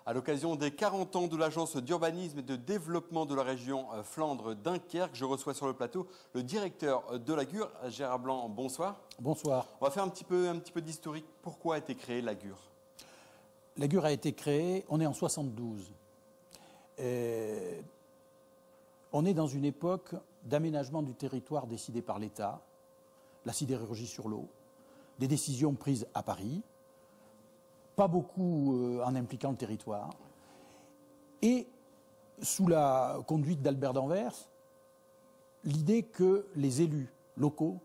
À l'occasion des 40 ans de l'Agence d'urbanisme et de développement de la région Flandre-Dunkerque, je reçois sur le plateau le directeur de l'Agure, Gérard Blanc. Bonsoir. Bonsoir. On va faire un petit peu d'historique. Pourquoi a été créée l'Agure? L'Agure a été créée, on est en 72. On est dans une époque d'aménagement du territoire décidé par l'État, la sidérurgie sur l'eau, des décisions prises à Paris, pas beaucoup en impliquant le territoire, et sous la conduite d'Albert d'Anvers, l'idée que les élus locaux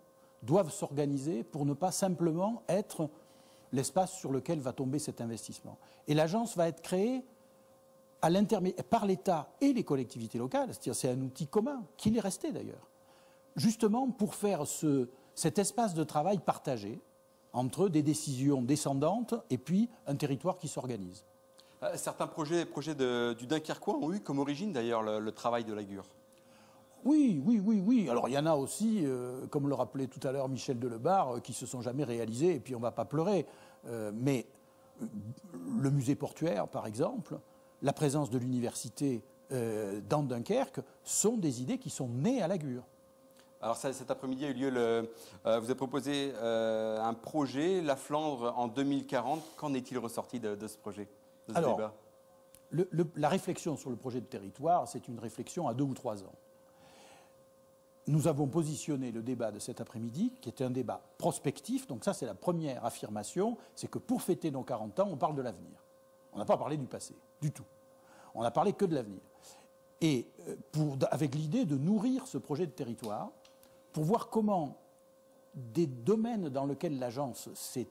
doivent s'organiser pour ne pas simplement être l'espace sur lequel va tomber cet investissement. Et l'agence va être créée par l'État et les collectivités locales, c'est-à-dire c'est un outil commun, qu'il est resté d'ailleurs, justement pour faire cet espace de travail partagé entre des décisions descendantes et puis un territoire qui s'organise. Certains projets du Dunkerquois ont eu comme origine d'ailleurs le travail de l'Agure. Oui. Alors il y en a aussi, comme le rappelait tout à l'heure Michel Delebarre, qui se sont jamais réalisés, et puis on ne va pas pleurer. Mais le musée portuaire, par exemple, la présence de l'université dans Dunkerque, sont des idées qui sont nées à l'Agure. Alors cet après-midi a eu lieu, vous avez proposé un projet, la Flandre en 2040. Qu'en est-il ressorti de ce projet, de ce débat? La réflexion sur le projet de territoire, c'est une réflexion à 2 ou 3 ans. Nous avons positionné le débat de cet après-midi, qui était un débat prospectif, donc ça c'est la première affirmation, c'est que pour fêter nos 40 ans, on parle de l'avenir. On n'a pas parlé du passé, du tout. On n'a parlé que de l'avenir. Et avec l'idée de nourrir ce projet de territoire, pour voir comment des domaines dans lesquels l'agence s'est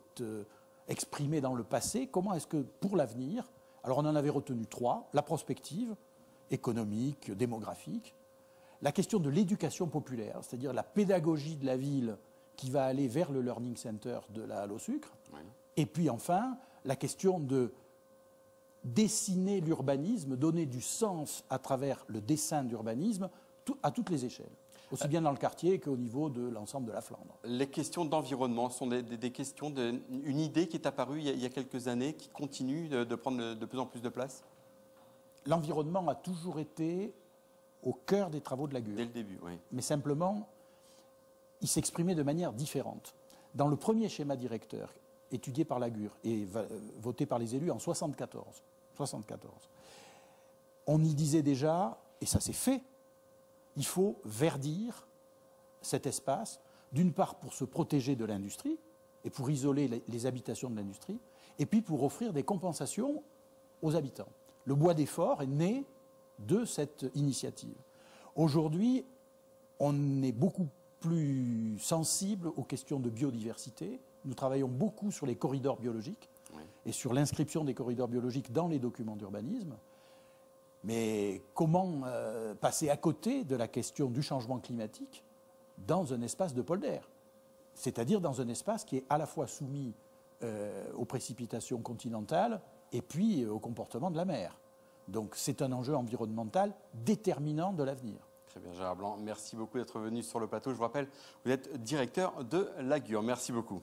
exprimée dans le passé, comment est-ce que pour l'avenir, alors on en avait retenu 3, la prospective, économique, démographique, la question de l'éducation populaire, c'est-à-dire la pédagogie de la ville qui va aller vers le learning center de la Halle au Sucre, oui. Et puis enfin la question de dessiner l'urbanisme, donner du sens à travers le dessin d'urbanisme à toutes les échelles, aussi bien dans le quartier qu'au niveau de l'ensemble de la Flandre. Les questions d'environnement sont des questions une idée qui est apparue il y a quelques années, qui continue de prendre de plus en plus de place. L'environnement a toujours été au cœur des travaux de l'Agure. Dès le début, oui. Mais simplement, il s'exprimait de manière différente. Dans le premier schéma directeur étudié par l'Agure et voté par les élus en 74, on y disait déjà, et ça s'est fait, il faut verdir cet espace, d'une part pour se protéger de l'industrie et pour isoler les habitations de l'industrie, et puis pour offrir des compensations aux habitants. Le bois des forts est né de cette initiative. Aujourd'hui, on est beaucoup plus sensible aux questions de biodiversité. Nous travaillons beaucoup sur les corridors biologiques, oui, et sur l'inscription des corridors biologiques dans les documents d'urbanisme. Mais comment passer à côté de la question du changement climatique dans un espace de polder, c'est-à-dire dans un espace qui est à la fois soumis aux précipitations continentales et puis au comportement de la mer. Donc c'est un enjeu environnemental déterminant de l'avenir. Très bien, Gérard Blanc, merci beaucoup d'être venu sur le plateau. Je vous rappelle, vous êtes directeur de l'Agure. Merci beaucoup.